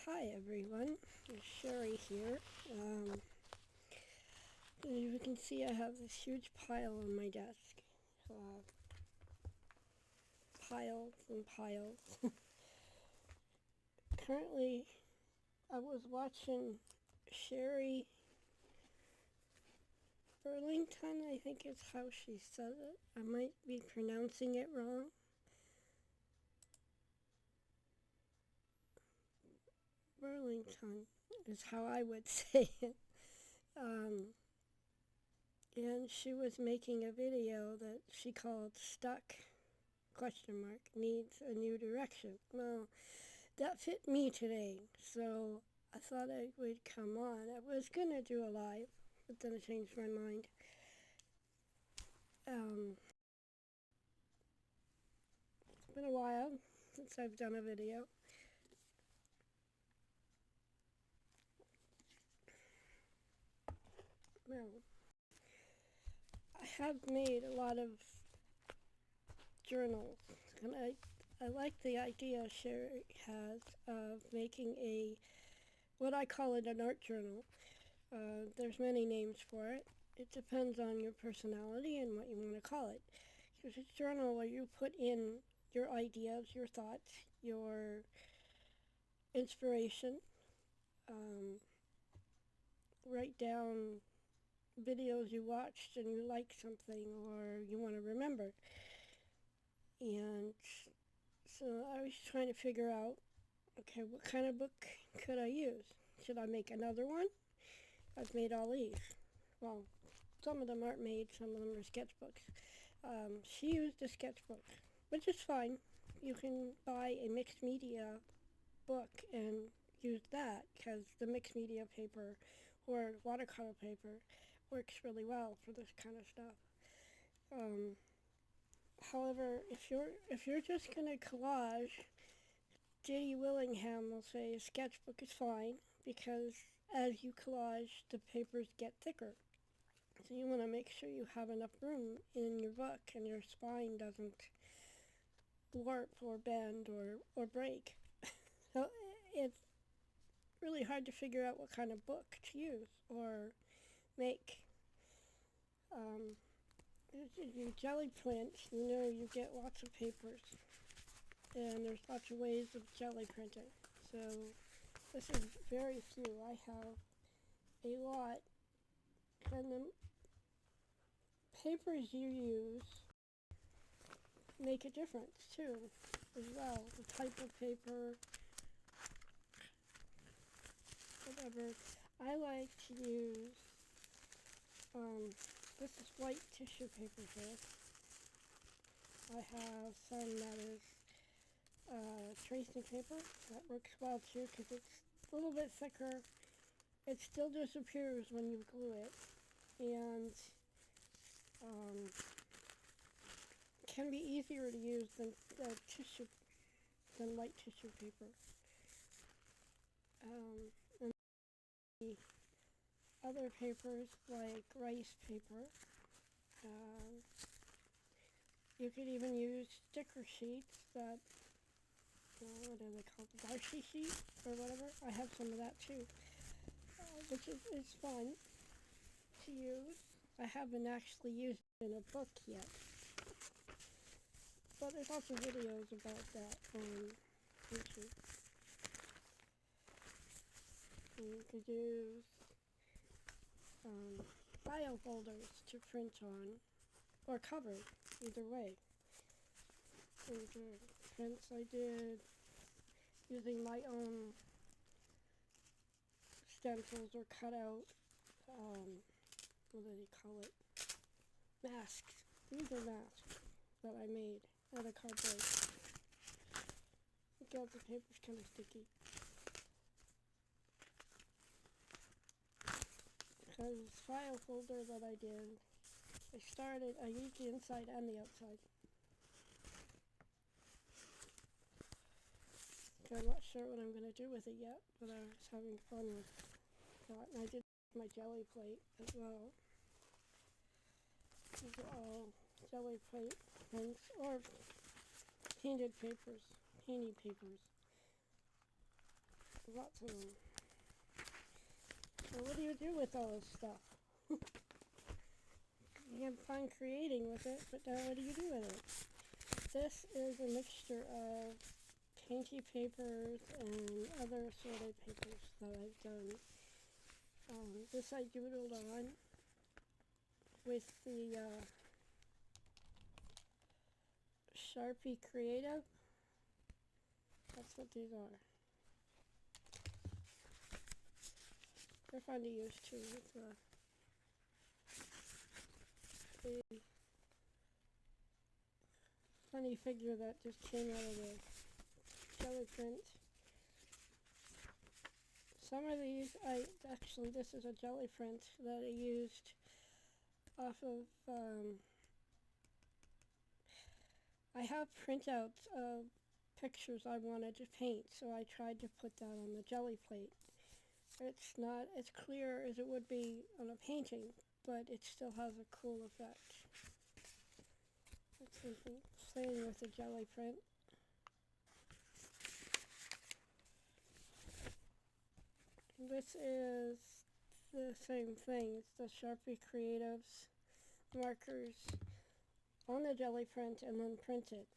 Hi everyone, it's Sheree here. As you can see, I have this huge pile on my desk. Piles and piles. Currently, I was watching Sheree Burlington, I think is how she says it. I might be pronouncing it wrong. Burlington is how I would say it. And she was making a video that she called Stuck, question mark, needs a new direction. Well, that fit me today, so I thought I would come on. I was going to do a live, but then I changed my mind. It's been a while since I've done a video. Well, I have made a lot of journals, and I like the idea Sheree has of making what I call it, an art journal. There's many names for it. It depends on your personality and what you want to call it. It's a journal where you put in your ideas, your thoughts, your inspiration. Write down videos you watched and you like something or you want to remember. And so I was trying to figure out, okay, what kind of book could I use? Should I make another one? I've made all these. Well, some of them aren't made, some of them are sketchbooks. She used a sketchbook, which is fine. You can buy a mixed media book and use that because the mixed media paper or watercolor paper works really well for this kind of stuff. However, if you're just gonna collage, J.D. Willingham will say a sketchbook is fine because as you collage, the papers get thicker. So you want to make sure you have enough room in your book and your spine doesn't warp or bend or break. So it's really hard to figure out what kind of book to use or make. You jelly print, you get lots of papers and there's lots of ways of jelly printing. So this is very few. I have a lot, and the papers you use make a difference too, as well. The type of paper, whatever. I like to use, this is white tissue paper here. I have some that is tracing paper. That works well too because it's a little bit thicker. It still disappears when you glue it, and can be easier to use than light tissue paper. And the other papers like rice paper. You could even use sticker sheets that, what are they called, washi sheet or whatever. I have some of that too, which is fun to use. I haven't actually used it in a book yet, but there's lots of videos about that on YouTube. And you could use file folders to print on, or cover, either way. These are prints I did using my own stencils or cutout, what do they call it? Masks. These are masks that I made out of cardboard. God, the paper's kind of sticky. Because this file folder that I did, I used the inside and the outside. So I'm not sure what I'm going to do with it yet, but I was having fun with that. And I did my jelly plate as well. These are all jelly plate prints, or painted papers, painty papers. Lots of them. So what do you do with all this stuff? You have fun creating with it, but now what do you do with it? This is a mixture of painty papers and other assorted papers that I've done. This I doodled on with the Sharpie Creative. That's what these are. They're fun to use too. It's a funny figure that just came out of the jelly print. Some of these, actually this is a jelly print that I used off of, I have printouts of pictures I wanted to paint, so I tried to put that on the jelly plate. It's not as clear as it would be on a painting, but it still has a cool effect. That's something playing with the jelly print. This is the same thing. It's the Sharpie Creatives markers on the jelly print and then printed.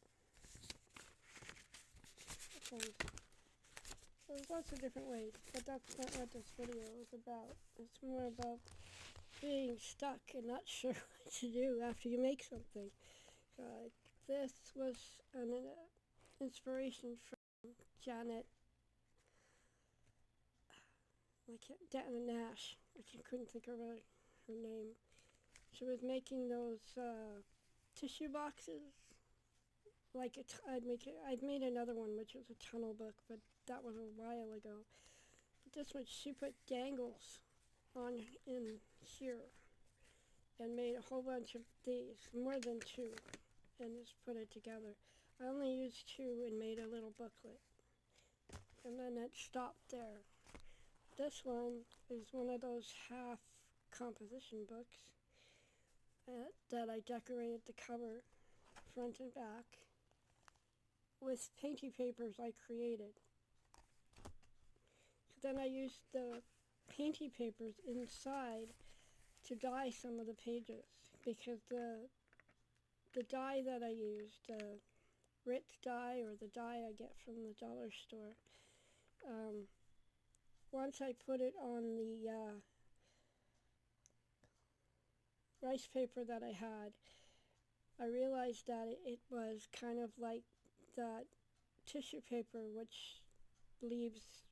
So there's lots of different ways, but that's not what this video is about. It's more about being stuck and not sure what to do after you make something. This was an inspiration from Janet Nash. I couldn't think of her name. She was making those tissue boxes. I'd made another one, which was a tunnel book, but that was a while ago. But this one, she put dangles on in here and made a whole bunch of these, more than two, and just put it together. I only used two and made a little booklet, and then it stopped there. This one is one of those half composition books that I decorated the cover, front and back, with painty papers I created. Then I used the painty papers inside to dye some of the pages, because the dye that I used, the Ritz dye, or the dye I get from the dollar store, once I put it on the rice paper that I had, I realized that it was kind of like that tissue paper, which leaves,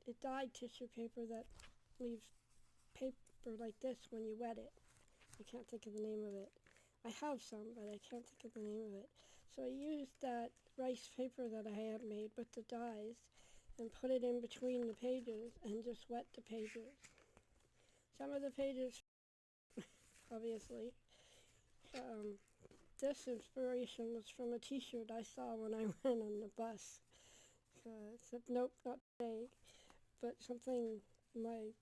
it dyed tissue paper that leaves paper like this when you wet it. I can't think of the name of it. I have some, but I can't think of the name of it. So I used that rice paper that I had made with the dyes and put it in between the pages and just wet the pages. Some of the pages, obviously. This inspiration was from a t-shirt I saw when I went on the bus. It said, nope, not today, but something my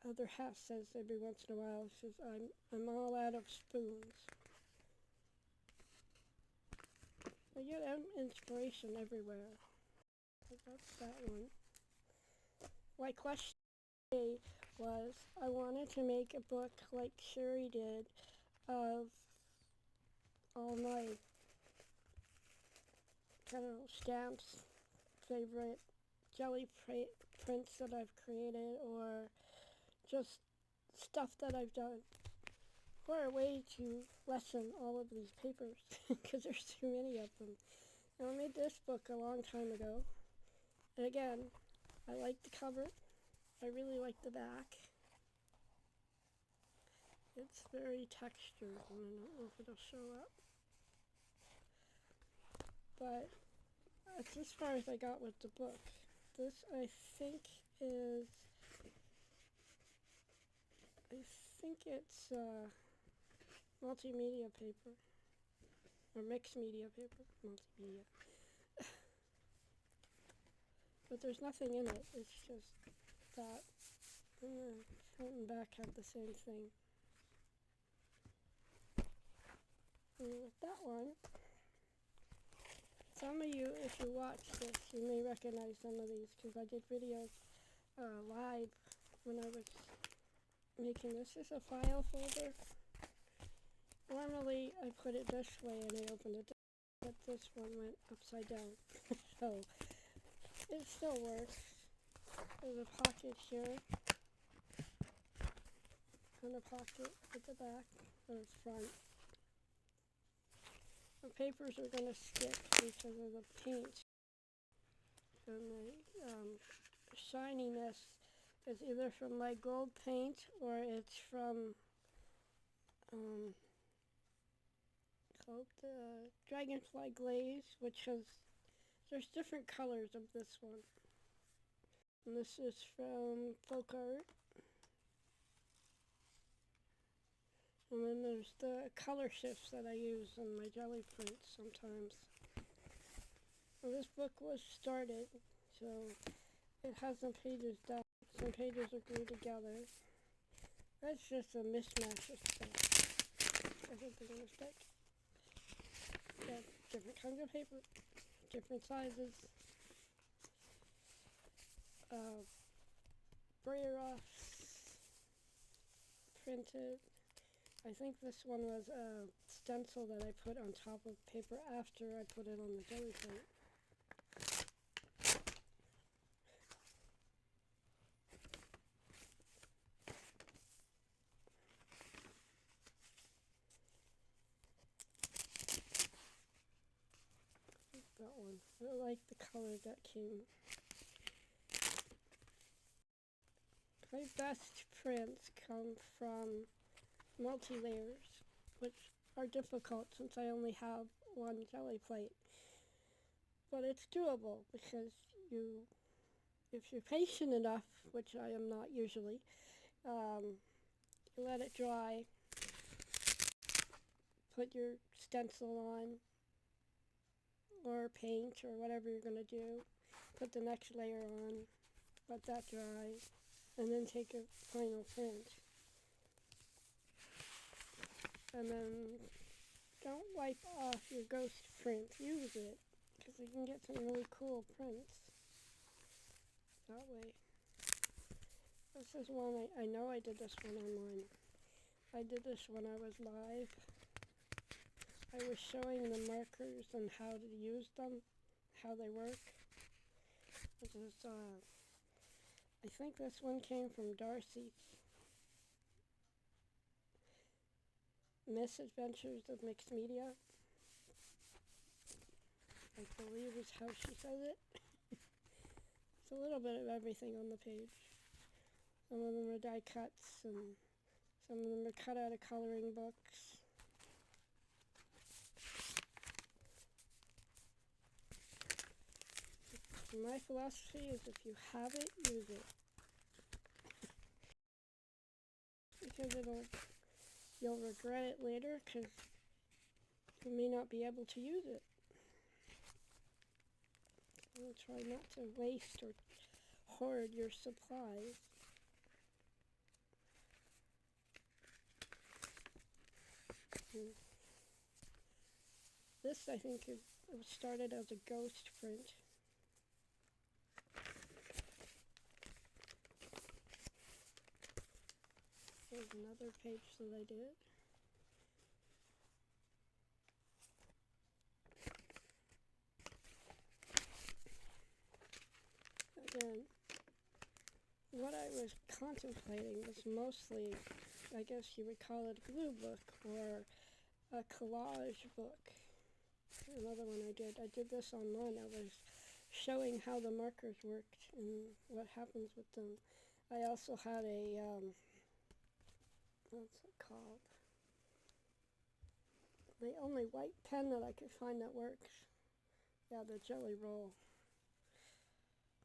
other half says every once in a while. It says, I'm all out of spoons. I get inspiration everywhere. That's that one. My question today was, I wanted to make a book like Sheree did of all my kind of stamps, favorite jelly prints that I've created, or just stuff that I've done, or a way to lessen all of these papers, because there's too many of them. Now, I made this book a long time ago, and again, I like the cover. I really like the back. It's very textured, and I don't know if it'll show up. But that's as far as I got with the book. This, I think it's multimedia paper, or mixed media paper, multimedia. But there's nothing in it, it's just that. And the front and back have the same thing. And with that one, some of you if you watch this, you may recognize some of these because I did videos live when I was making this. This is a file folder. Normally I put it this way and I opened it, but this one went upside down. So it still works. There's a pocket here and a pocket at the back or the front. The papers are going to stick because of the paint. And the shininess is either from my gold paint or it's from called Dragonfly Glaze, which has, there's different colors of this one. And this is from Folk Art. And then there's the color shifts that I use on my jelly prints sometimes. Well, this book was started, so it has some pages down. Some pages are glued together. That's just a mismatch of stuff. I think they're gonna stick. Yeah, different kinds of paper, different sizes. Brayer offs, printed. I think this one was a stencil that I put on top of paper after I put it on the jelly plate. That one. I like the color that came. My best prints come from multi-layers, which are difficult since I only have one jelly plate. But it's doable because if you're patient enough, which I am not usually, you let it dry, put your stencil on, or paint, or whatever you're going to do, put the next layer on, let that dry, and then take a final print. And then don't wipe off your ghost print. Use it, because you can get some really cool prints that way. This is one, I know I did this one online. I did this when I was live. I was showing the markers and how to use them, how they work. This is, I think this one came from Darcy. Misadventures of Mixed Media, I believe is how she says it. It's a little bit of everything on the page. Some of them are die cuts, and some of them are cut out of coloring books. My philosophy is if you have it, use it. Because you'll regret it later because you may not be able to use it. And try not to waste or hoard your supplies. This, I think, it started as a ghost print. There's another page that I did. Again, what I was contemplating was mostly, I guess you would call it a glue book or a collage book. Another one I did this online. I was showing how the markers worked and what happens with them. I also had a, what's it called? The only white pen that I could find that works. Yeah, the Jelly Roll.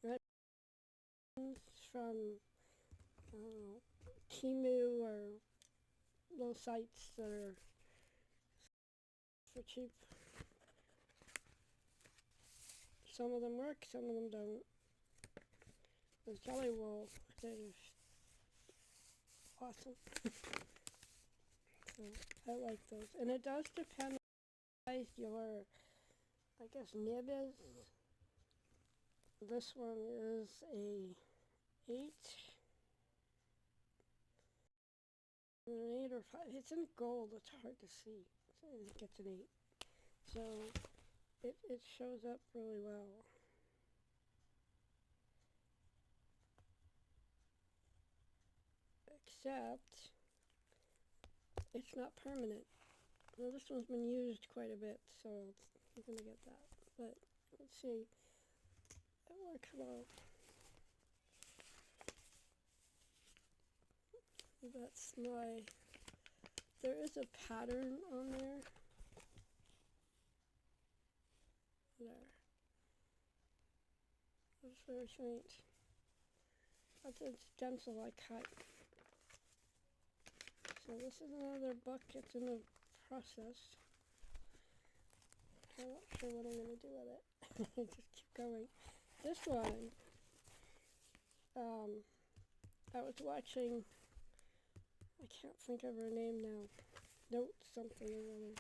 Red from, I don't know, Temu or those sites that are for cheap. Some of them work, some of them don't. The Jelly Roll, they're just awesome. So I like those. And it does depend on your I guess nib is. This one is a 8. An 8 or 5. It's in gold, it's hard to see. So it gets an 8. So it shows up really well. Except it's not permanent. Well, this one's been used quite a bit, so you're gonna get that. But let's see. Oh, come on. That's my. There is a pattern on there. There. That's very faint. That's a stencil I cut. So this is another book. It's in the process. I'm not sure what I'm going to do with it. Just keep going. This one, I was watching, I can't think of her name now. Note something or other.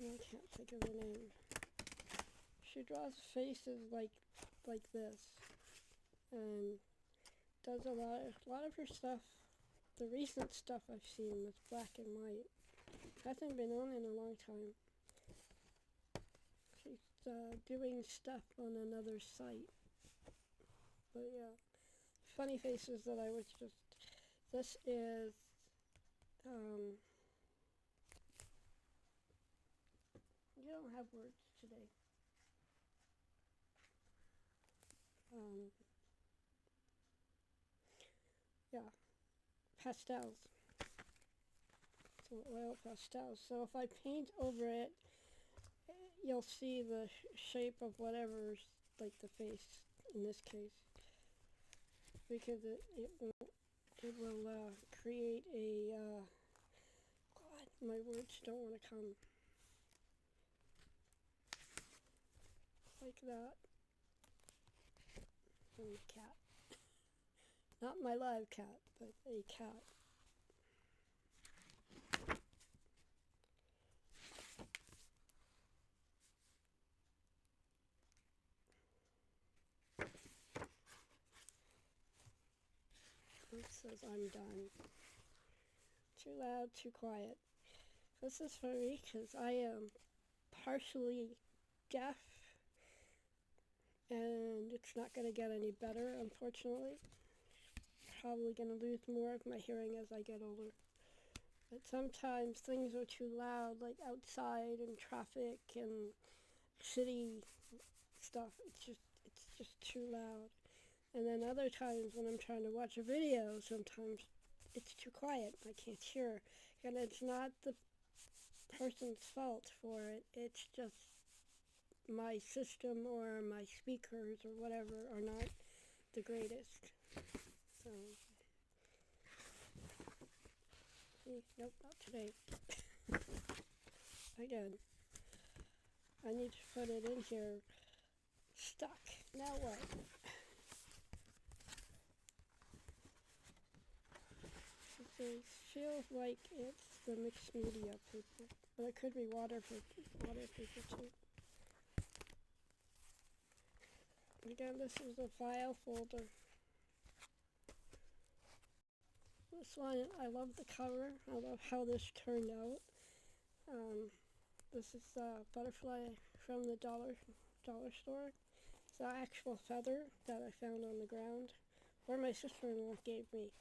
I can't think of her name. She draws faces like this, and does a lot of her stuff. The recent stuff I've seen was black and white. Hasn't been on in a long time. She's doing stuff on another site. But yeah, funny faces that I was just. This is you don't have words today. Yeah, pastels. So oil pastels. So if I paint over it, you'll see the shape of whatever's like the face in this case, because it will create a God, my words don't want to come, like that. And the cat, not my live cat, but a cat. It says I'm done. Too loud, too quiet. This is for me because I am partially deaf, and it's not going to get any better, unfortunately. Probably going to lose more of my hearing as I get older. But sometimes things are too loud, like outside and traffic and city stuff. It's just too loud. And then other times when I'm trying to watch a video, sometimes it's too quiet. I can't hear. And it's not the person's fault for it. It's just my system or my speakers or whatever are not the greatest. So, see, nope, not today. Again, I need to put it in here. Stuck. Now what? It feels like it's the mixed media paper, but it could be water paper too. Again, this is a file folder. This one, I love the cover. I love how this turned out. This is a butterfly from the dollar store. It's an actual feather that I found on the ground, or my sister-in-law gave me.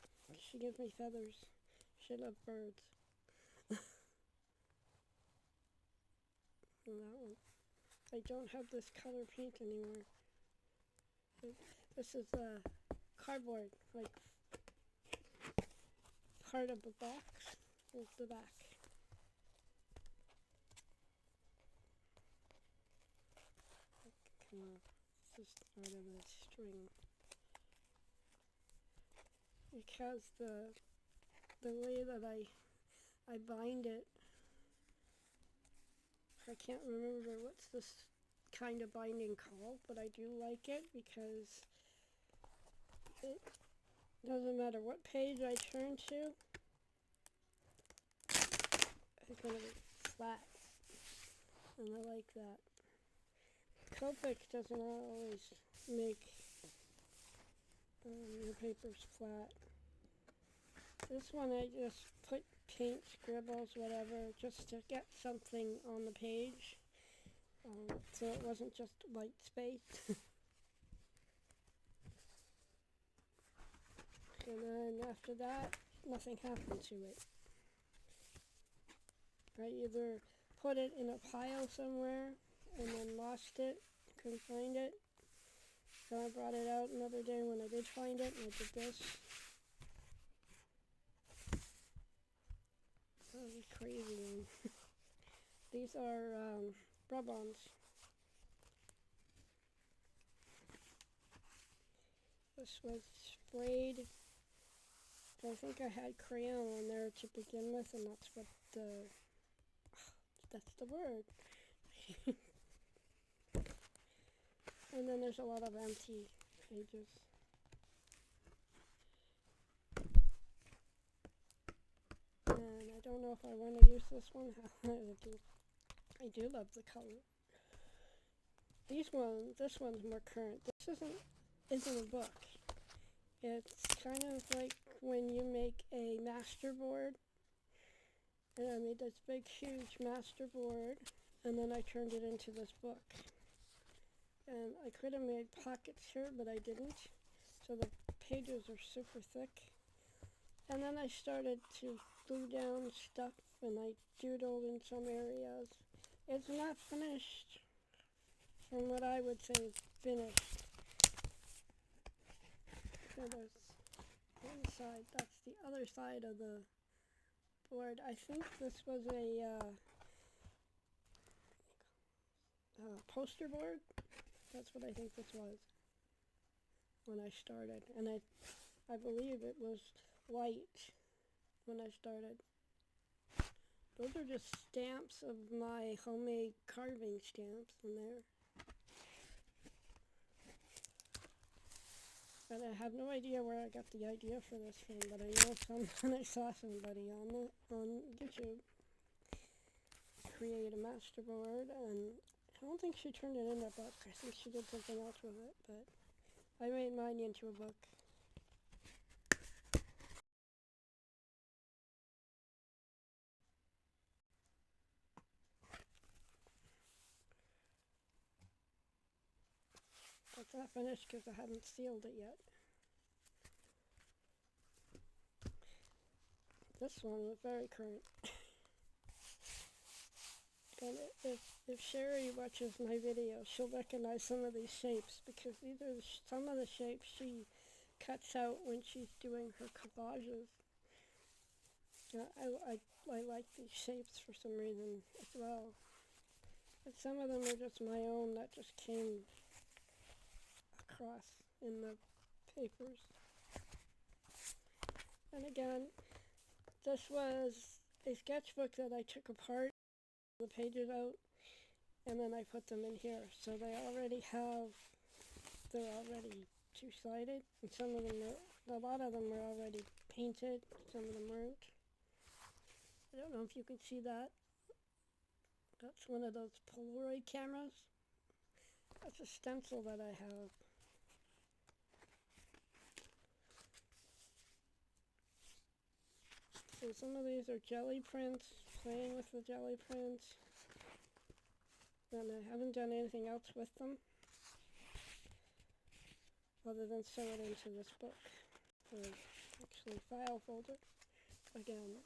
She gives me feathers. She loves birds. And that one. I don't have this color paint anymore. This is a cardboard, like part of the box is the back. Come on, this is part of a string. Because the way that I bind it, I can't remember what's this kind of binding called, but I do like it because it doesn't matter what page I turn to, it's going to be flat. and I like that. Copic doesn't always make your papers flat. This one I just put paint, scribbles, whatever, just to get something on the page, so it wasn't just white space. And then after that, nothing happened to it. I either put it in a pile somewhere and then lost it, couldn't find it. So I brought it out another day when I did find it, and I did this. That was a crazy one. These are rub-ons. This was sprayed. I think I had crayon on there to begin with, and that's what that's the word. And then there's a lot of empty pages. And I don't know if I want to use this one. I do love the color. This one's more current. This isn't a book. It's kind of like when you make a master board. And I made this big, huge master board, and then I turned it into this book. And I could have made pockets here, but I didn't. So the pages are super thick. And then I started to glue down stuff, and I doodled in some areas. It's not finished from what I would say is finished. So there's one side, that's the other side of the board. I think this was a poster board. That's what I think this was when I started. And I believe it was white when I started. Those are just stamps of my homemade carving stamps in there. And I have no idea where I got the idea for this thing, but I know I saw somebody on YouTube create a master board, and I don't think she turned it into a book. I think she did something else with it, but I made mine into a book. It's not finished because I haven't sealed it yet. This one was very current. And if Sheree watches my video, she'll recognize some of these shapes, because these are some of the shapes she cuts out when she's doing her collages. I like these shapes for some reason as well. And some of them are just my own that just came across in the papers. And again, this was a sketchbook that I took apart the pages out, and then I put them in here. So they're already two-sided, and a lot of them were already painted, some of them weren't. I don't know if you can see that. That's one of those Polaroid cameras. That's a stencil that I have. So some of these are jelly prints, playing with the jelly prints. And I haven't done anything else with them other than sew it into this book. Or actually file folder. Again,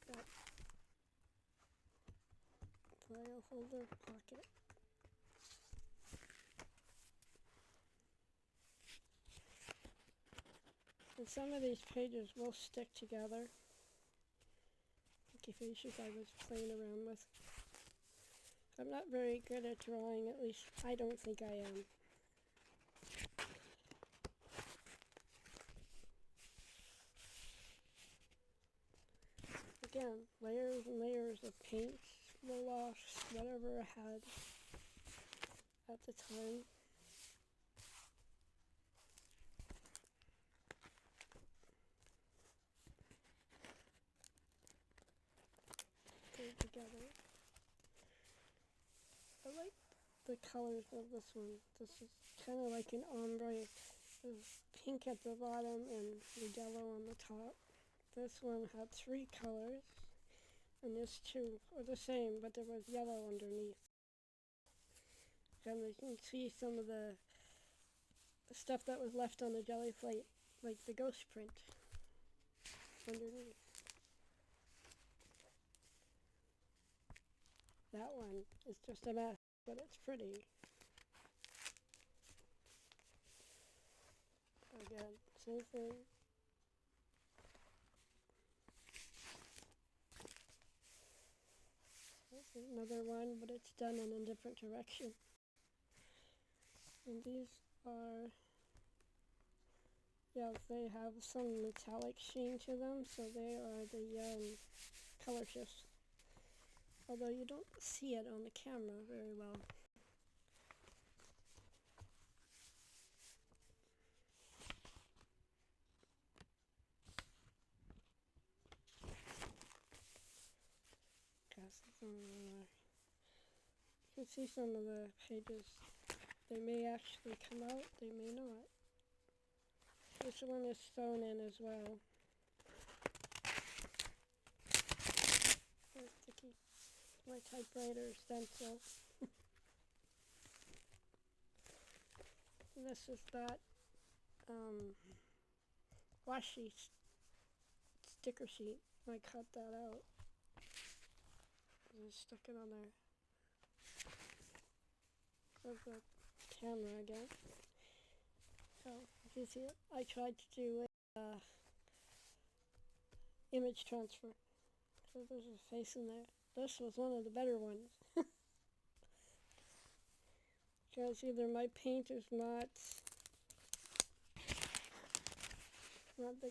that file folder pocket. And some of these pages will stick together. The faces I was playing around with. I'm not very good at drawing, at least I don't think I am. Again, layers and layers of paints, roll-offs, whatever I had at the time. Together. the colors of this one. This is kind of like an ombre. There's pink at the bottom and the yellow on the top. This one had 3 colors, and this 2 were the same, but there was yellow underneath. And you can see some of the stuff that was left on the jelly plate, like the ghost print underneath. That one is just a mess, but it's pretty. Again, same thing. This is another one, but it's done in a different direction. And these are, yeah, they have some metallic sheen to them, so they are the color shifts. Although you don't see it on the camera very well. You can see some of the pages. They may actually come out, they may not. This one is sewn in as well. Very sticky. My typewriter stencil. This is that washi sticker sheet. I cut that out. And stuck it on there. There's the camera again. So, if you see it, I tried to do a image transfer. So there's a face in there. This was one of the better ones. Because either my paint is not good,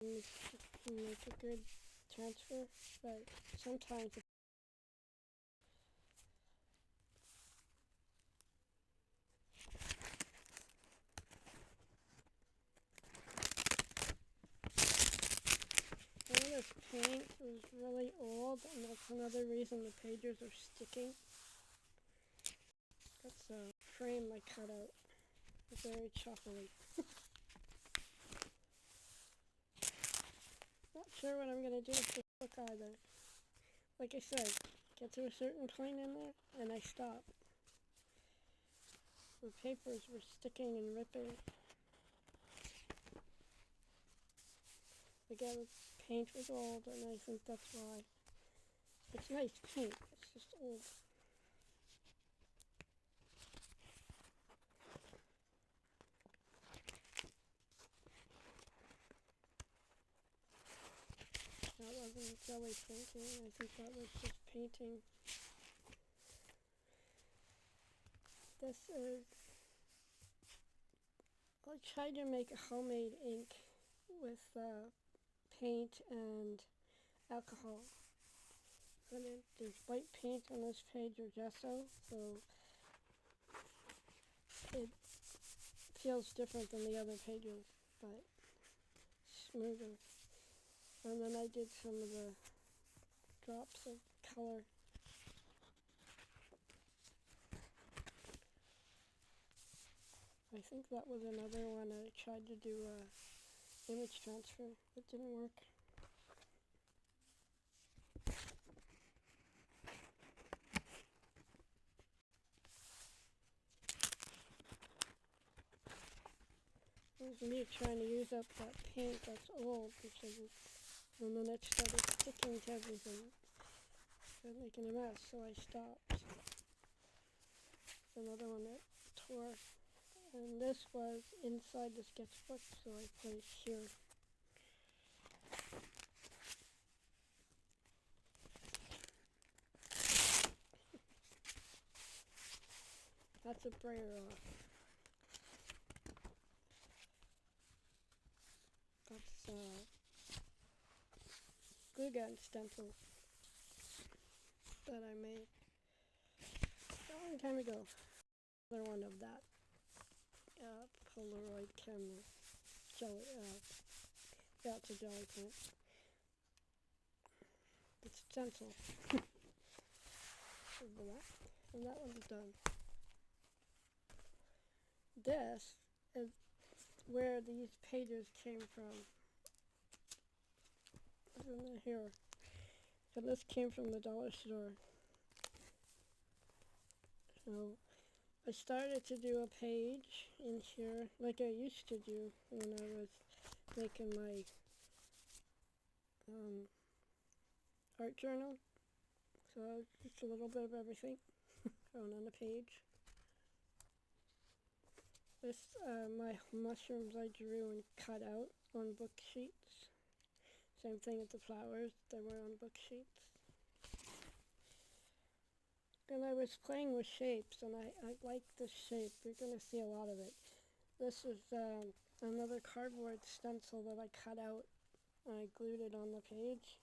make a good transfer, but sometimes this paint is really old, and that's another reason the pages are sticking. That's a frame I cut out. It's very chocolatey. Not sure what I'm going to do with this book either. Like I said, get to a certain point in there, and I stop. The papers were sticking and ripping. Again, the paint was old, and I think that's why. It's nice paint, it's just old. That wasn't jelly printing, I think that was just painting. This is, I tried to make a homemade ink with paint and alcohol. And there's white paint on this page or gesso, so it feels different than the other pages, but smoother. And then I did some of the drops of color. I think that was another one I tried to do image transfer. It didn't work. It was me trying to use up that paint that's old, because and then it started sticking to everything and making a mess, so I stopped. Another one that tore. And this was inside the sketchbook, so I placed here. That's a brayer off. That's glue gun stencil that I made a long time ago. Another one of that Polaroid camera. Jelly, yeah, it's a jelly print. It's stencil. That. And that one's done. This is where these pages came from. Isn't it here? So this came from the dollar store. So I started to do a page in here like I used to do when I was making my art journal. So just a little bit of everything thrown on the page. This, my mushrooms I drew and cut out on book sheets. Same thing with the flowers, they were on book sheets. And I was playing with shapes, and I like this shape. You're going to see a lot of it. This is another cardboard stencil that I cut out, and I glued it on the page.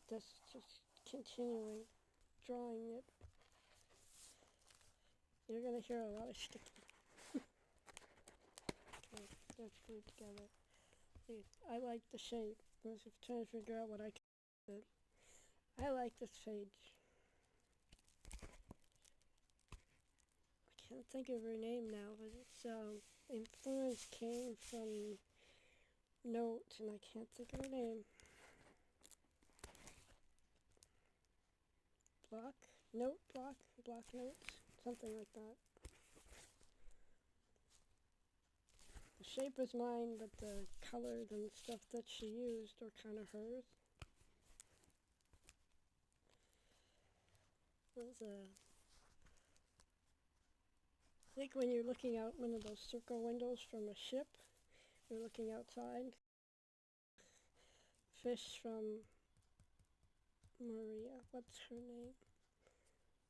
This just continuing drawing it. You're going to hear a lot of sticking. Okay, that's glued together. See, I like the shape. I was just trying to figure out what I can do with it. I like this page. I can't think of her name now, but it's influence came from Note, and I can't think of her name. Block notes, something like that. The shape was mine, but the colors and stuff that she used were kind of hers. It was I think when you're looking out one of those circle windows from a ship, you're looking outside. Fish from Maria, what's her name?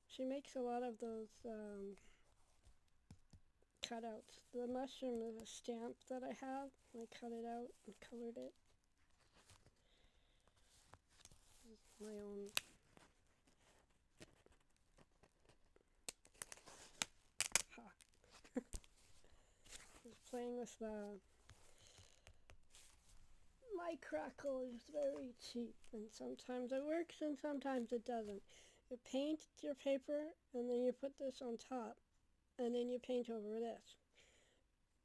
She makes a lot of those cutouts. The mushroom is a stamp that I have. I cut it out and colored it. This is my own. Ha! Just playing with my crackle is very cheap, and sometimes it works and sometimes it doesn't. You paint your paper and then you put this on top, and then you paint over this.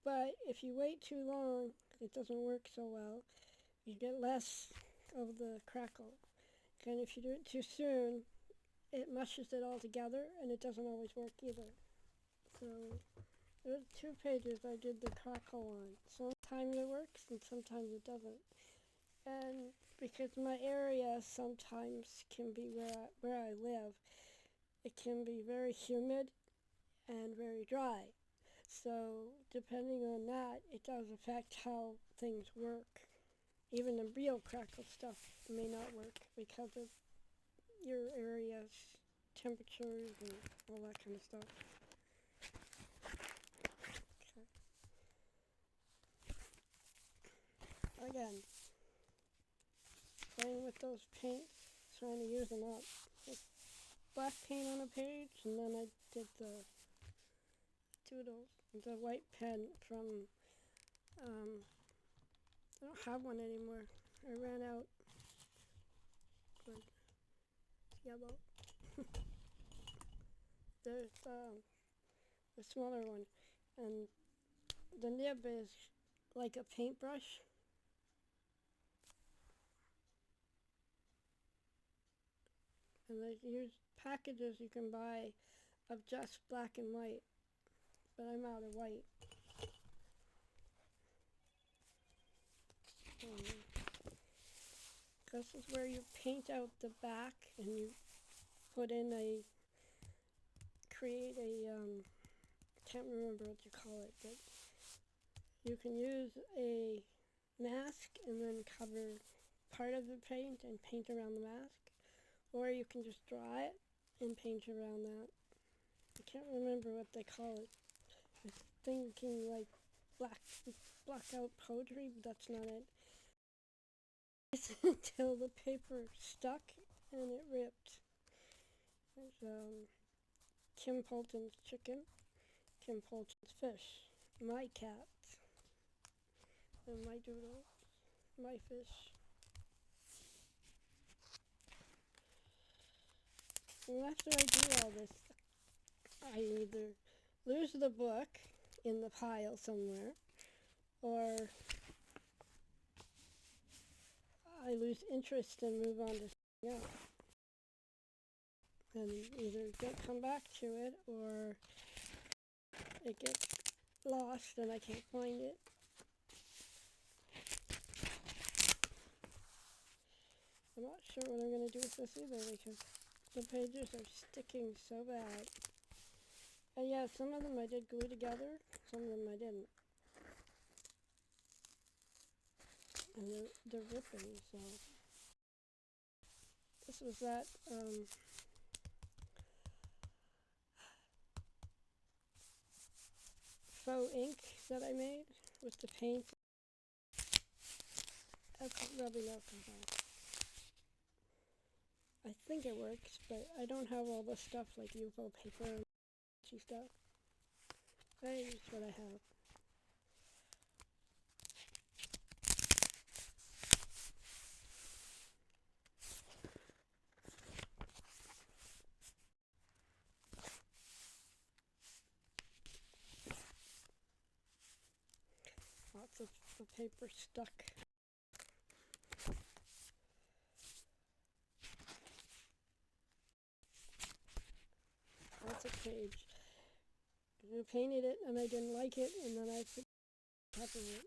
But if you wait too long, it doesn't work so well. You get less of the crackle. And if you do it too soon, it mushes it all together, and it doesn't always work either. So there's 2 pages I did the crackle on. Sometimes it works and sometimes it doesn't. And because my area sometimes can be where I live, it can be very humid and very dry. So depending on that, it does affect how things work. Even the real crackle stuff may not work because of your area's temperatures and all that kind of stuff. Okay. Again, playing with those paints, trying to use them up. Just black paint on a page, and then I did the doodles. The white pen from, I don't have one anymore. I ran out. But it's yellow. There's the smaller one, and the nib is like a paintbrush. And there's packages you can buy of just black and white, but I'm out of white. This is where you paint out the back and you put in create a, can't remember what you call it, but you can use a mask and then cover part of the paint and paint around the mask. Or you can just draw it and paint around that. I can't remember what they call it. I was thinking like blackout poetry, but that's not it. Until the paper stuck and it ripped. There's Kim Polton's chicken, Kim Polton's fish, my cat, and my doodle, my fish. And after I do all this, either lose the book in the pile somewhere, or I lose interest and move on to something else. And either don't come back to it, or it gets lost and I can't find it. I'm not sure what I'm going to do with this either, because the pages are sticking so bad. And yeah, some of them I did glue together, some of them I didn't. And they're ripping, so. This was that, faux ink that I made with the paint. Rubbing alcohol. I think it works, but I don't have all the stuff like UFO paper and stuff. I use what I have. Lots of the paper stuck. That's a page. I painted it and I didn't like it, and then I put top of it.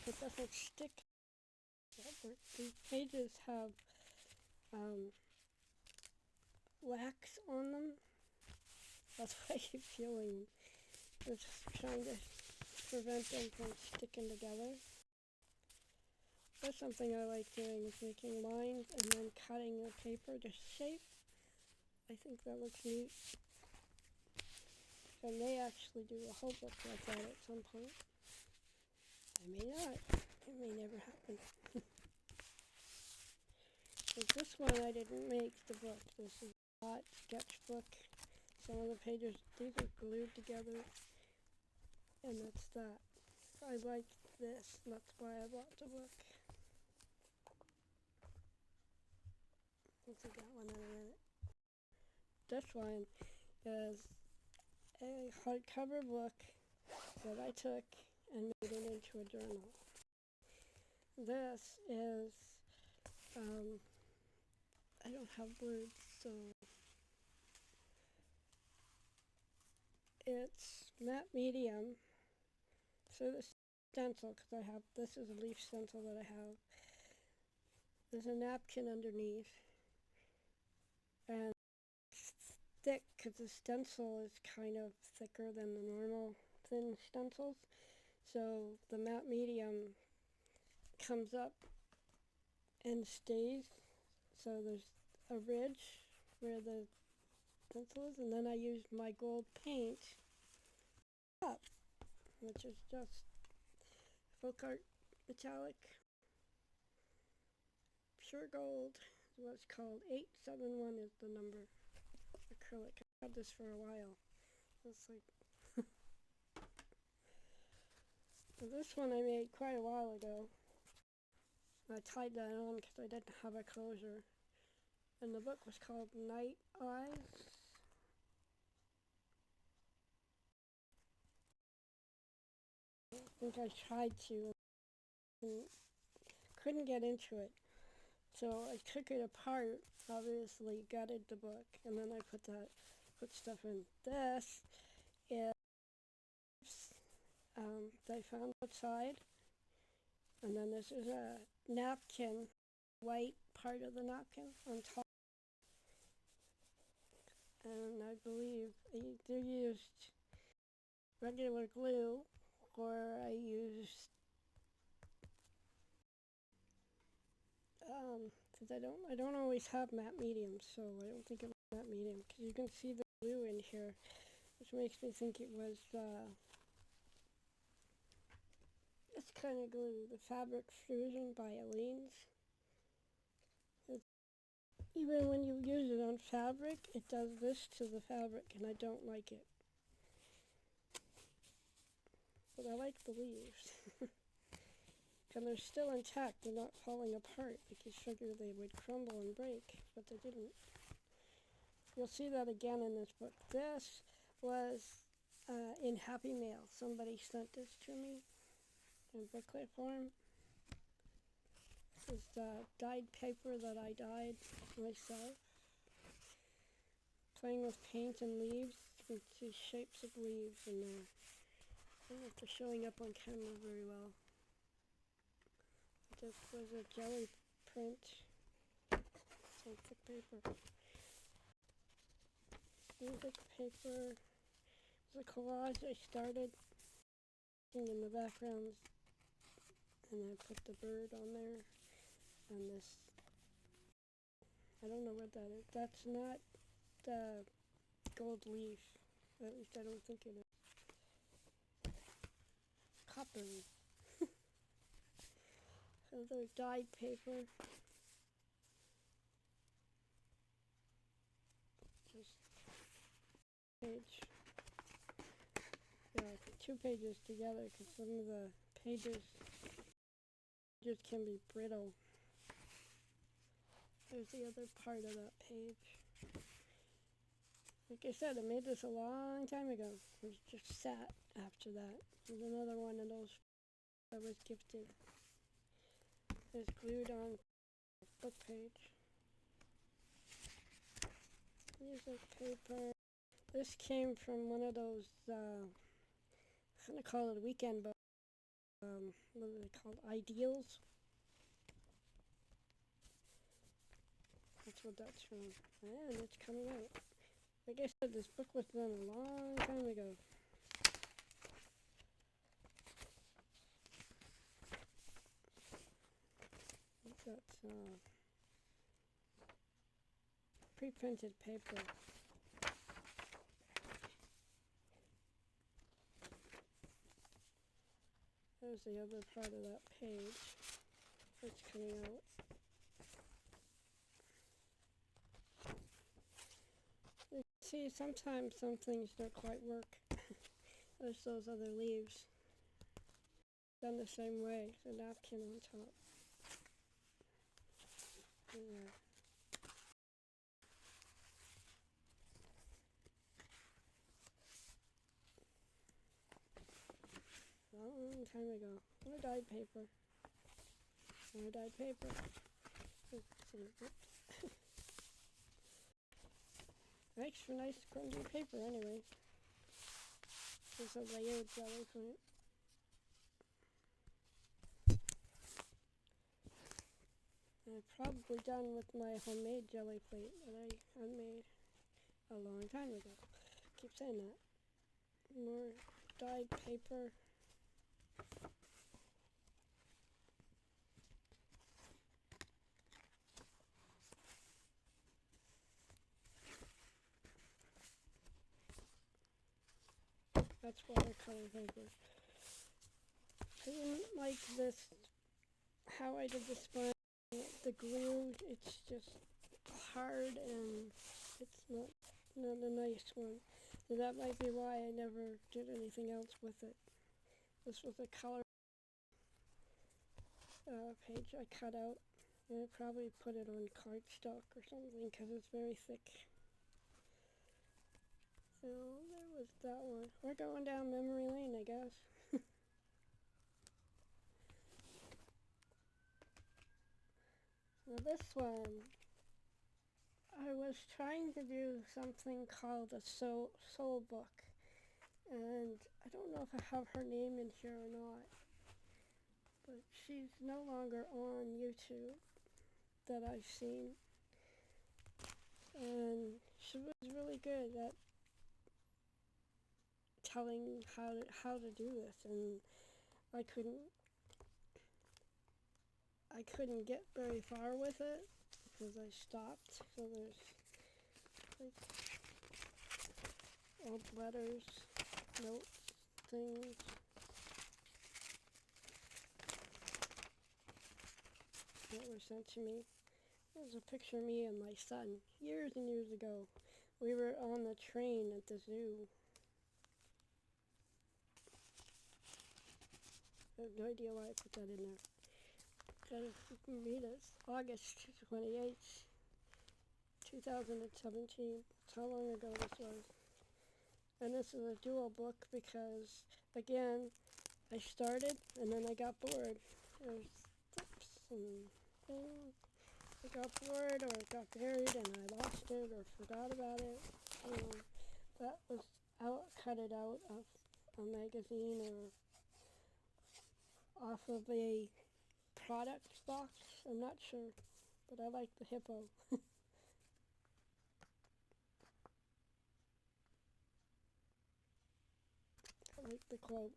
It doesn't stick. These pages have wax on them. That's why I keep peeling them. I'm just trying to prevent them from sticking together. That's something I like doing, is making lines and then cutting the paper to shape. I think that looks neat. I may actually do a whole book like that at some point. I may not. It may never happen. But this one I didn't make the book. This is a hot sketchbook. Some of the pages, these are glued together. And that's that. I like this, and that's why I bought the book. I'll take that one in a minute. This one is a hardcover book that I took and made it into a journal. This is, I don't have words, so it's matte medium. So this stencil, because I have, this is a leaf stencil that I have. There's a napkin underneath, and it's thick because the stencil is kind of thicker than the normal thin stencils. So the matte medium comes up and stays. So there's a ridge where the stencil is, and then I used my gold paint up, which is just folk art metallic pure gold is what it's called. 871 is the number. Acrylic. I've had this for a while. It's like this one I made quite a while ago. I tied that on because I didn't have a closure. And the book was called Night Eyes. I think I tried to and couldn't get into it. So I took it apart, obviously gutted the book, and then I put stuff in. This is that I found outside, and then this is a napkin, white part of the napkin on top. And I believe I either used regular glue or I used because I don't always have matte mediums, so I don't think it was matte medium, because you can see the glue in here, which makes me think it was this kind of glue, the Fabric Fusion by Aleene's. Even when you use it on fabric, it does this to the fabric, and I don't like it. But I like the leaves. And they're still intact, they're not falling apart, like you figured they would crumble and break, but they didn't. You'll see that again in this book. This was in Happy Mail. Somebody sent this to me in booklet form. This is the dyed paper that I dyed myself. Playing with paint and leaves. You can see shapes of leaves in there. I don't know if they're showing up on camera very well. This was a jelly print. It's on thick paper. Music paper. It's a collage I started in the background, and I put the bird on there, and this, I don't know what that is. That's not the gold leaf, at least I don't think it is. Copper. Other dyed paper. Just page. Yeah, 2 pages together because some of the pages just can be brittle. There's the other part of that page. Like I said, I made this a long time ago. It was just sat after that. There's another one of those that was gifted. It's glued on the book page. Music paper. This came from one of those, I'm going to call it a weekend book. What are they called? Ideals. That's what that's from. And it's coming out. Like I said, this book was done a long time ago. That's pre-printed paper. There's the other part of that page that's coming out. You can see sometimes some things don't quite work. There's those other leaves done the same way, the napkin on top. Yeah. A long time ago. More dyed paper. More dyed paper. Makes for nice grungy paper anyway. There's a layered jelly print. I'm probably done with my homemade jelly plate that I made a long time ago. Keep saying that. More dyed paper. That's watercolor paper. I didn't like this, how I did the spine. The glue, it's just hard and it's not a nice one. So that might be why I never did anything else with it. This was a color page I cut out, and I probably put it on cardstock or something because it's very thick. So there was that one. We're going down memory lane, I guess. Now this one, I was trying to do something called a soul book, and I don't know if I have her name in here or not, but she's no longer on YouTube that I've seen, and she was really good at telling how to do this, and I couldn't get very far with it because I stopped. So there's like old letters, notes, things. That were sent to me. There's a picture of me and my son years and years ago. We were on the train at the zoo. I have no idea why I put that in there. You can read it. August 28th, 2017. That's how long ago this was. And this is a dual book because, again, I started and then I got bored. There's flips and things. I got bored or it got buried and I lost it or forgot about it. That was cut it out of a magazine or off of a product box. I'm not sure, but I like the hippo. I like the quote.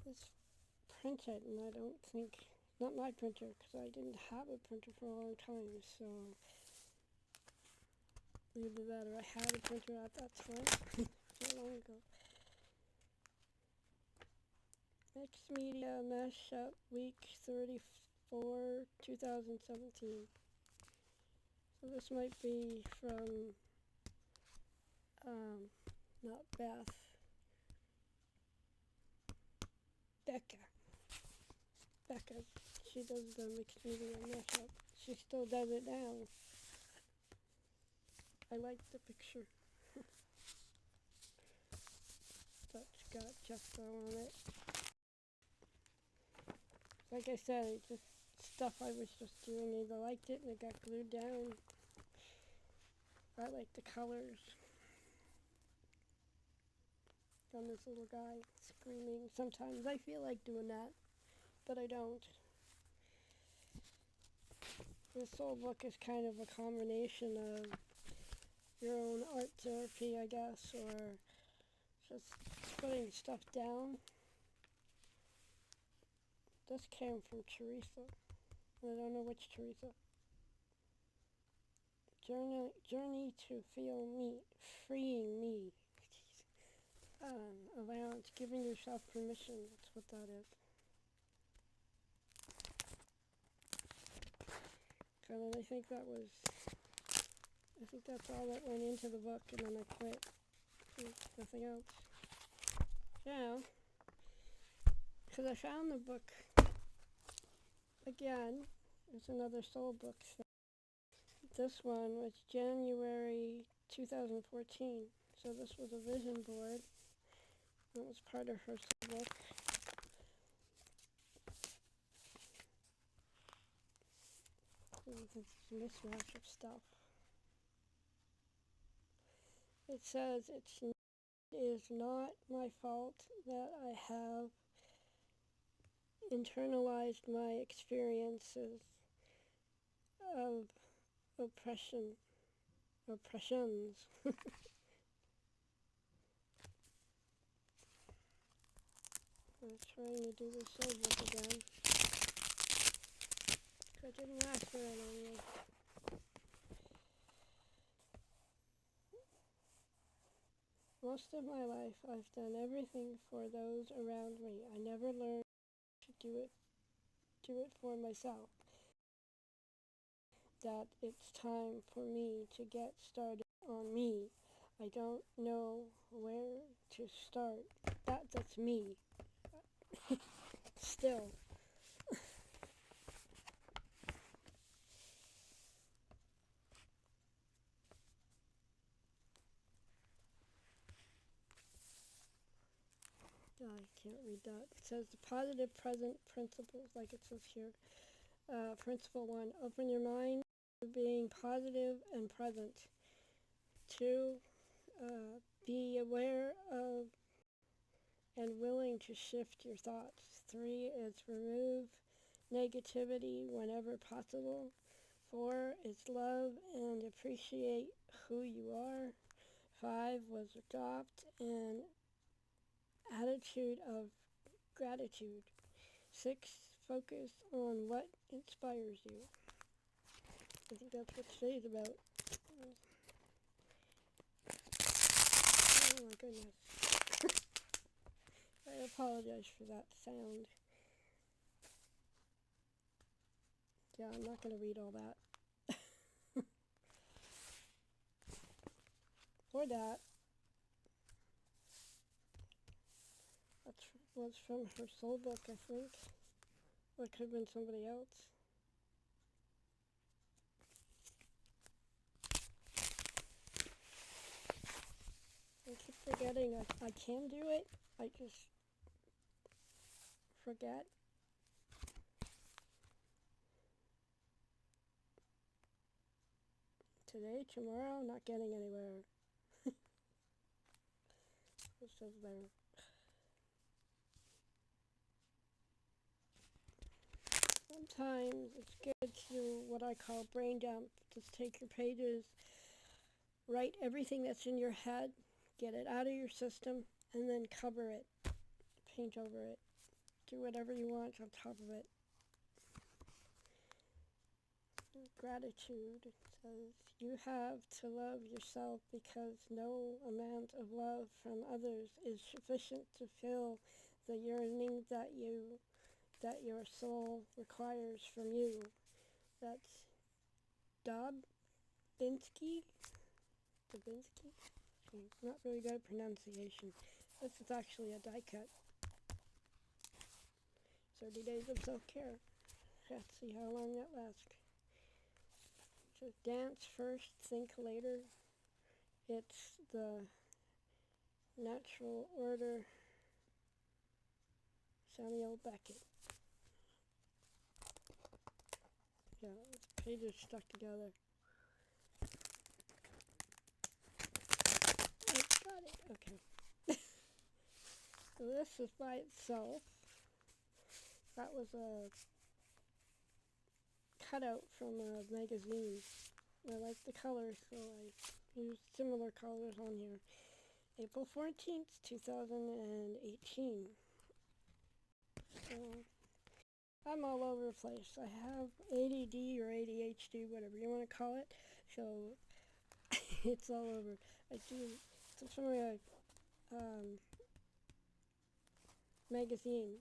It's printed, and I don't think, not my printer, because I didn't have a printer for a long time, so either that or I had a printer at that time, so long ago. Mixed Media Mashup Week 34, 2017. So this might be from, not Beth, Becca. She does the mixed media mashup. She still does it now. I like the picture. That's got Jeffo on it. Like I said, it's just stuff I was just doing. Either liked it and it got glued down. I like the colors. On this little guy screaming. Sometimes I feel like doing that, but I don't. This whole book is kind of a combination of your own art therapy, I guess, or just putting stuff down. This came from Teresa. I don't know which Teresa. Journey to feel me, freeing me. Allowance, giving yourself permission. That's what that is. And I think that's all that went into the book, and then I quit. Nothing else. Yeah. Because I found the book again. It's another soul book. This one was January 2014. So this was a vision board. It was part of her soul book. This mismatch of stuff. It says it is not my fault that I have internalized my experiences of oppressions. I'm trying to do this soul book again. It didn't last very long. Most of my life, I've done everything for those around me. I never learned to do it for myself. That it's time for me to get started on me. I don't know where to start. That's me. Still. I can't read that. It says the positive present principles, like it says here. Principle 1, open your mind to being positive and present. 2, be aware of and willing to shift your thoughts. 3 is remove negativity whenever possible. 4 is love and appreciate who you are. 5 was adopt an attitude of gratitude. 6, focus on what inspires you. I think that's what today's about. Oh my goodness. I apologize for that sound. Yeah, I'm not going to read all that. Or that. That was from her soul book, I think. Or it could have been somebody else. I keep forgetting I can do it. I just forget. Today, tomorrow, not getting anywhere. It says there. Sometimes it's good to do what I call brain dump. Just take your pages, write everything that's in your head, get it out of your system, and then cover it, paint over it. Do whatever you want on top of it. Gratitude. It says, you have to love yourself because no amount of love from others is sufficient to fill the yearning that your soul requires from you. That's Dubinsky? Not really good at pronunciation. This is actually a die cut. 30 days of self-care. Let's see how long that lasts. So dance first, think later. It's the natural order. Samuel Beckett. Yeah, the pages stuck together. I got it. Okay. So this is by itself. That was a cutout from a magazine. I like the colors, so I used similar colors on here. April 14th, 2018. So I'm all over the place. I have ADD or ADHD, whatever you want to call it. So it's all over. I do some from a magazine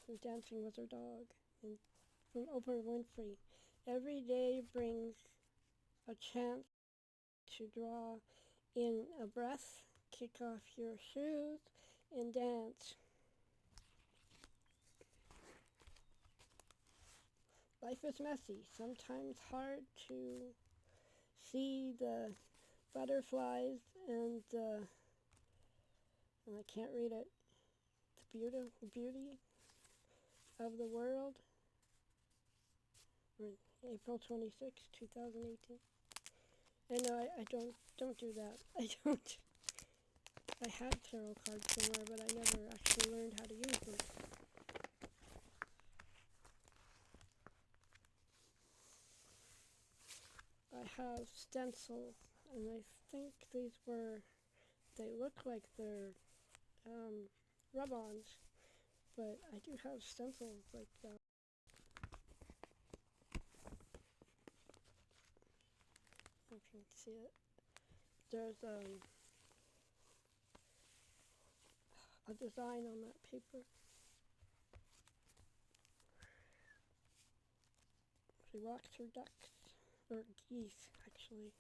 from Dancing with Her Dog and from Oprah Winfrey. Every day brings a chance to draw in a breath, kick off your shoes, and dance. Life is messy, sometimes hard to see the butterflies and I can't read it, the beauty of the world. April 26, 2018. And no, I don't do that. I have tarot cards somewhere, but I never actually learned how to use them. I have stencils, and I think they look like they're rub-ons, but I do have stencils like that. If you can see it. There's a design on that paper. She walks her ducks, or geese, actually.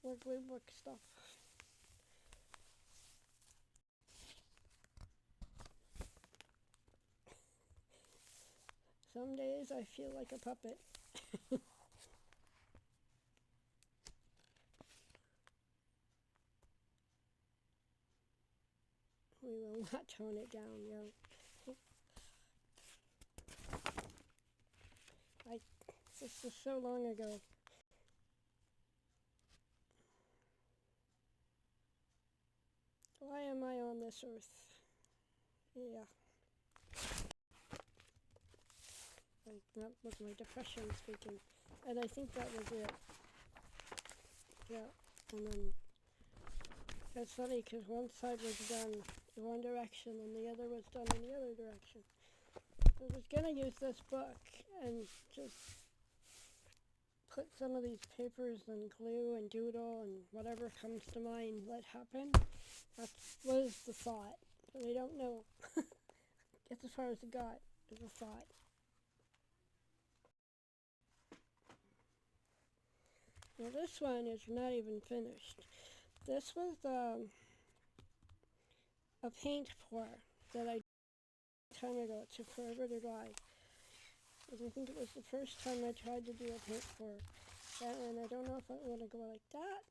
More glue book stuff. Some days I feel like a puppet. We will not tone it down, yo. This was so long ago. Why am I on this earth? Yeah. That was my depression speaking. And I think that was it. Yeah. And then that's funny because one side was done in one direction and the other was done in the other direction. I was going to use this book and just put some of these papers and glue and doodle and whatever comes to mind let happen. That was the thought. But I don't know. That's as far as it got, as a thought. Now this one is not even finished. This was a paint pour that I did a time ago. It took forever to dry. I think it was the first time I tried to do a paint pour. And I don't know if I want to go like that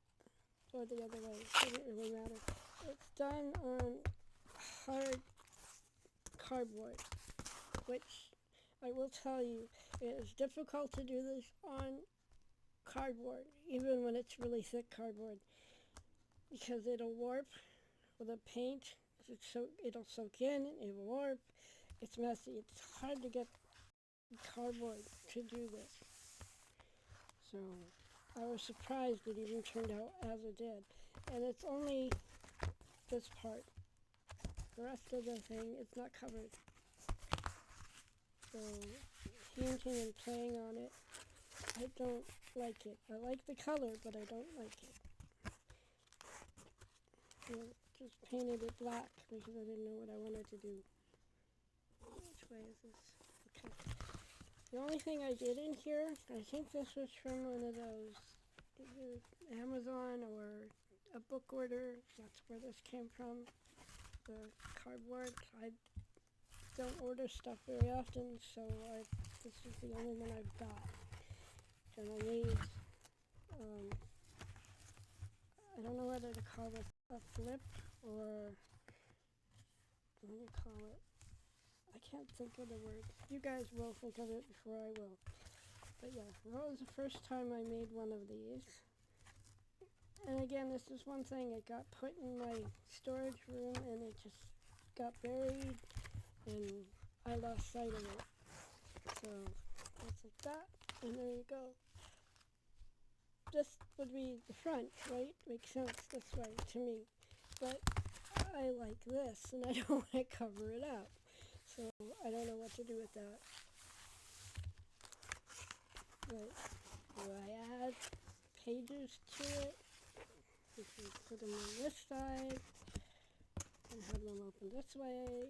or the other way. It doesn't really matter. It's done on hard cardboard, which I will tell you, it is difficult to do this on cardboard, even when it's really thick cardboard, because it'll warp with the paint. It'll soak in, it will warp. It's messy. It's hard to get cardboard to do this. So I was surprised it even turned out as it did. And it's only this part. The rest of the thing is not covered. So painting and playing on it, I don't like it. I like the color, but I don't like it. I just painted it black because I didn't know what I wanted to do. Which way is this? Okay. The only thing I did in here, I think this was from one of those, either Amazon or a book order. That's where this came from, the cardboard. I don't order stuff very often, so this is the only one I've got. And I need, I don't know whether to call this a flip or, what do you call it? I can't think of the word. You guys will think of it before I will. But yeah, that was the first time I made one of these. And again, this is one thing. It got put in my storage room and it just got buried and I lost sight of it. So it's like that, and there you go. This would be the front, right? Makes sense this way to me. But I like this and I don't want to cover it up. So I don't know what to do with that. But do I add pages to it? We can put them on this side and have them open this way,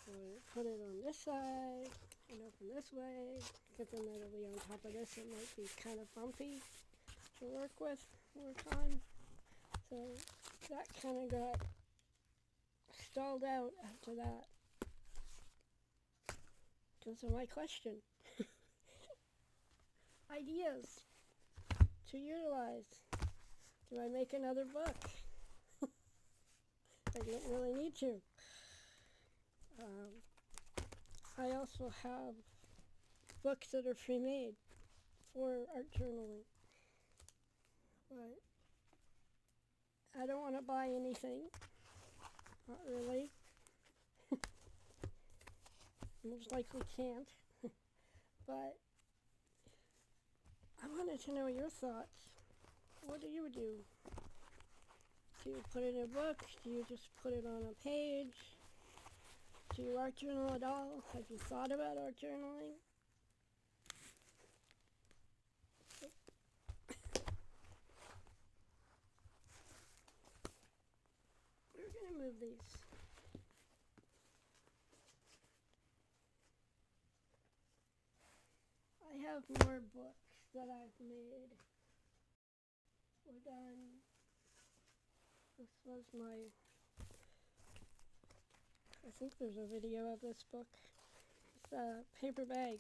or put it on this side and open this way. Because then that'll be on top of this. It might be kind of bumpy to work on. So that kind of got stalled out after that. So my question, ideas to utilize. Do I make another book? I don't really need to. I also have books that are pre-made for art journaling. But I don't want to buy anything. Not really. Most likely can't. But I wanted to know your thoughts. What do you do? Do you put it in a book? Do you just put it on a page? Do you art journal at all? Have you thought about art journaling? We're going to move these. I have more books that I've made. We're done. This was I think there's a video of this book. It's a paper bag.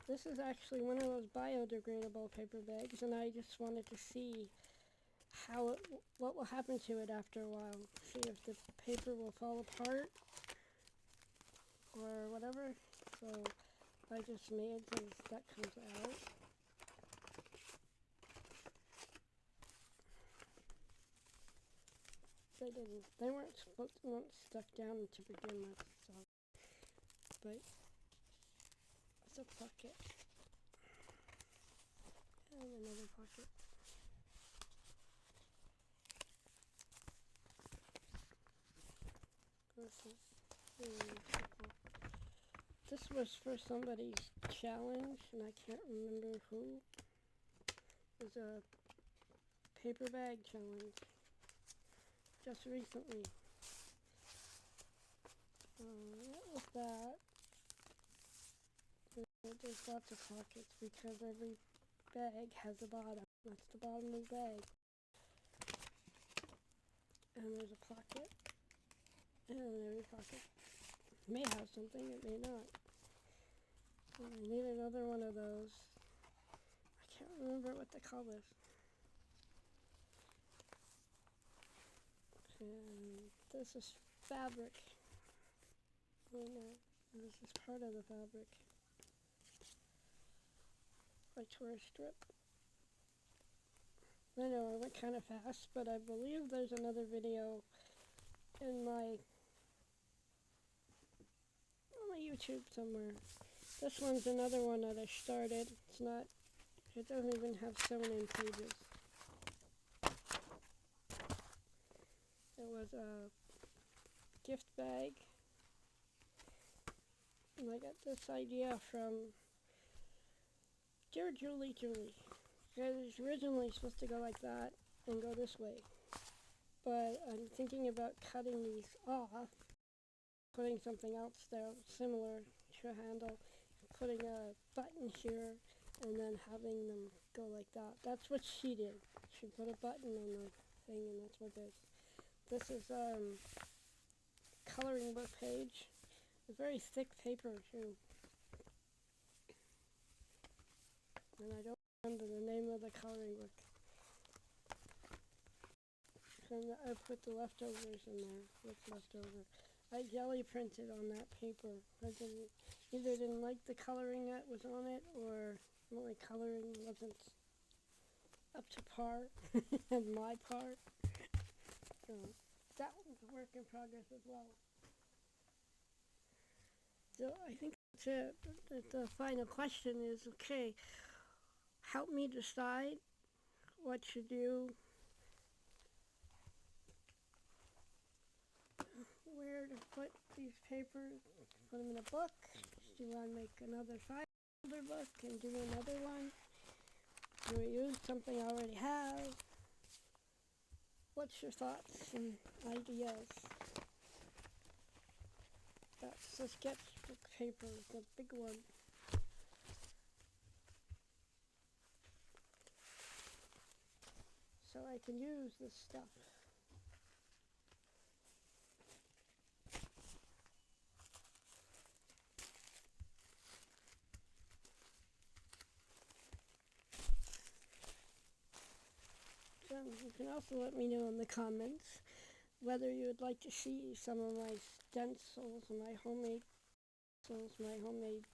This is actually one of those biodegradable paper bags, and I just wanted to see what will happen to it after a while. See if the paper will fall apart or whatever. So I just made this that comes out. They weren't stuck down to begin with, so. But it's a pocket. And another pocket. This is really cool. This was for somebody's challenge, and I can't remember who. was a paper bag challenge just recently. That was that. There's lots of pockets because every bag has a bottom. That's the bottom of the bag. And there's a pocket. And every pocket may have something, it may not. And I need another one of those. I can't remember what they call this. And this is fabric. Oh no, this is part of the fabric. I tore a strip. I know I went kind of fast, but I believe there's another video in my YouTube somewhere. This one's another one that I started. It doesn't even have sewn in pages. It was a gift bag. And I got this idea from Dear Julie. It was originally supposed to go like that and go this way. But I'm thinking about cutting these off, putting something else there similar to a handle, putting a button here, and then having them go like that. That's what she did. She put a button on the thing, and that's what this. This is coloring book page. A very thick paper too. And I don't remember the name of the coloring book. And I put the leftovers in there. What's left over? I jelly printed on that paper. I either didn't like the coloring that was on it, or my coloring wasn't up to par and my par. So that was a work in progress as well. So I think that's it. The final question is, okay, help me decide what to do, where to put these papers, put them in a book. Do you want to make another 5-folder book and do another one? Do we use something I already have? What's your thoughts and ideas? That's the sketchbook paper, the big one. So I can use this stuff. So you can also let me know in the comments whether you would like to see some of my stencils, my homemade stencils, my homemade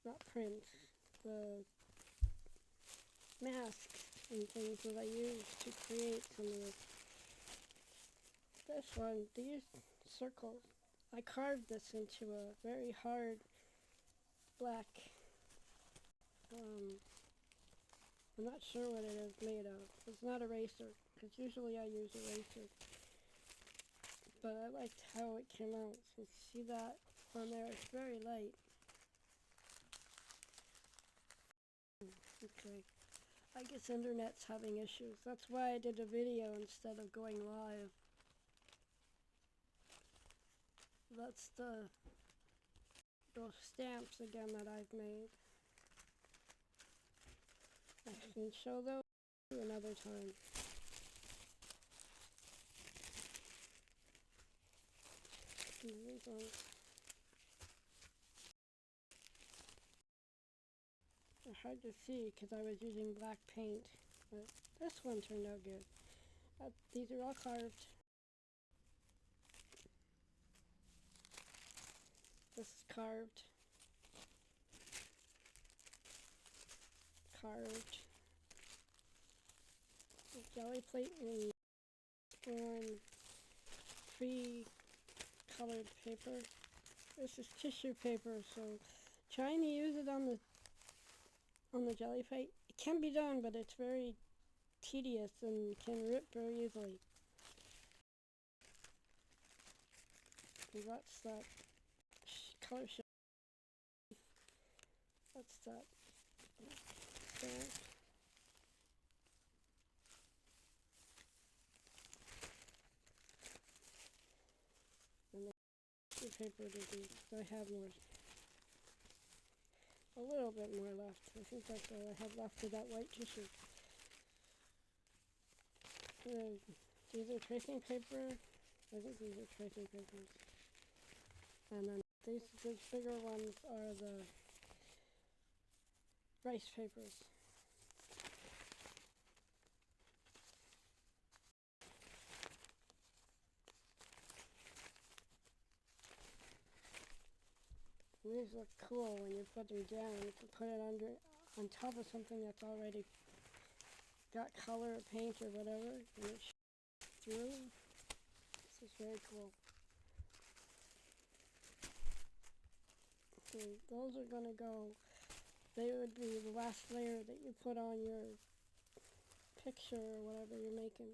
not prints, the masks and things that I use to create some of this. This one, these circles, I carved this into a very hard black, I'm not sure what it is made of. It's not eraser, because usually I use eraser. But I liked how it came out. So see that on there? It's very light. Okay. I guess internet's having issues. That's why I did a video instead of going live. That's those stamps again that I've made. I can show those another time. These ones. They're hard to see because I was using black paint, but this one turned out good. These are all carved. This is carved. Carved. Jelly plate and on pre-colored paper. This is tissue paper, so trying to use it on the jelly plate, it can be done, but it's very tedious and can rip very easily. And that's that color shift. What's that? Stamp. And then tissue paper to do. So I have more. A little bit more left. I think that's all I have left of that white tissue. These are tracing paper. I think these are tracing papers. And then these bigger ones are the rice papers. These look cool when you put them down. You can put it on top of something that's already got color or paint or whatever, and it shines through. This is very cool. So those are going to go, they would be the last layer that you put on your picture or whatever you're making.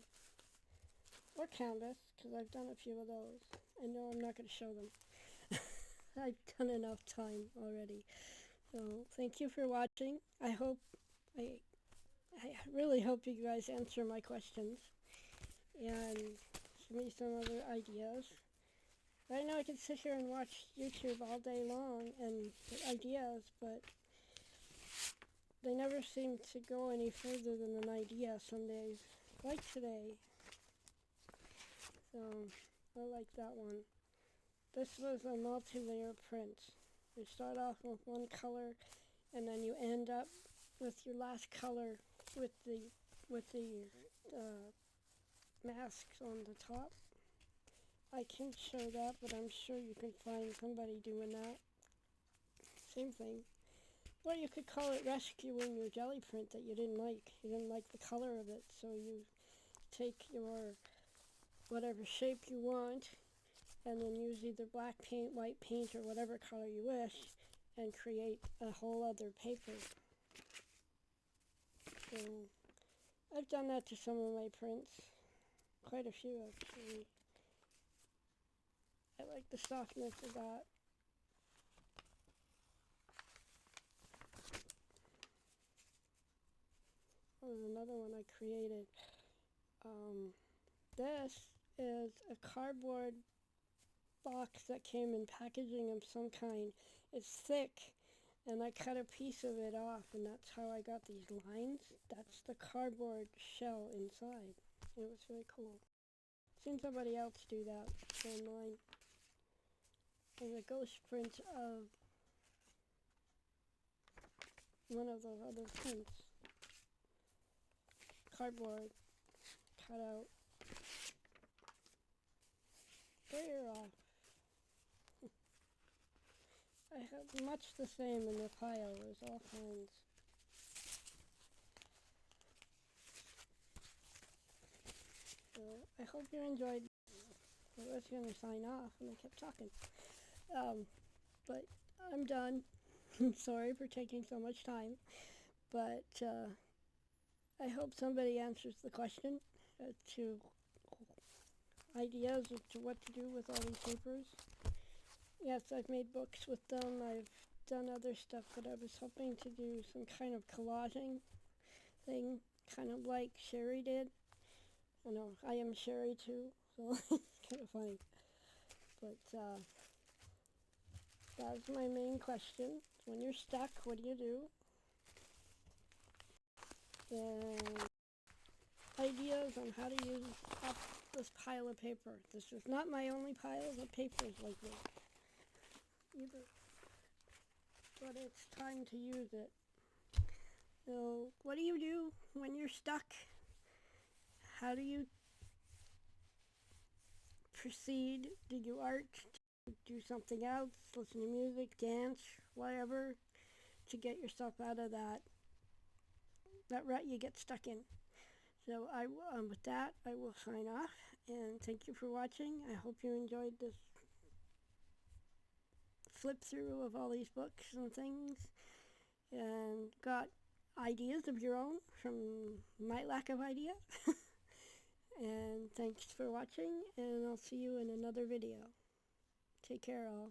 Or canvas, because I've done a few of those. I know I'm not going to show them. I've done enough time already. So thank you for watching. I really hope you guys answer my questions and give me some other ideas. Right now I can sit here and watch YouTube all day long and get ideas, but they never seem to go any further than an idea some days, like today. So I like that one. This was a multi-layer print. You start off with one color, and then you end up with your last color with the masks on the top. I can show that, but I'm sure you can find somebody doing that. Same thing. Or you could call it rescuing your jelly print that you didn't like. You didn't like the color of it, so you take your whatever shape you want, and then use either black paint, white paint, or whatever color you wish, and create a whole other paper. So I've done that to some of my prints, quite a few actually. I like the softness of that. Oh, there's another one I created. This is a cardboard box that came in packaging of some kind. It's thick, and I cut a piece of it off, and that's how I got these lines. That's the cardboard shell inside. It was very cool. Seen somebody else do that online. There's a ghost print of one of those other prints. Cardboard cut out. Clear off. I have much the same in the pile. There's all kinds. So I hope you enjoyed. I was going to sign off and I kept talking. But I'm done. I'm sorry for taking so much time. But I hope somebody answers the question as to ideas as to what to do with all these papers. Yes, I've made books with them. I've done other stuff, but I was hoping to do some kind of collaging thing, kind of like Sheree did. I know, I am Sheree too, so it's kind of funny. But that's my main question. When you're stuck, what do you do? And ideas on how to use up this pile of paper. This is not my only pile of papers like this either, but it's time to use it. So what do you do when you're stuck? How do you proceed? Do you art? Do something else? Listen to music, dance, whatever, to get yourself out of that rut you get stuck in. So with that, I will sign off, and thank you for watching. I hope you enjoyed this flip through of all these books and things, and got ideas of your own from my lack of idea. And thanks for watching, and I'll see you in another video. Take care all.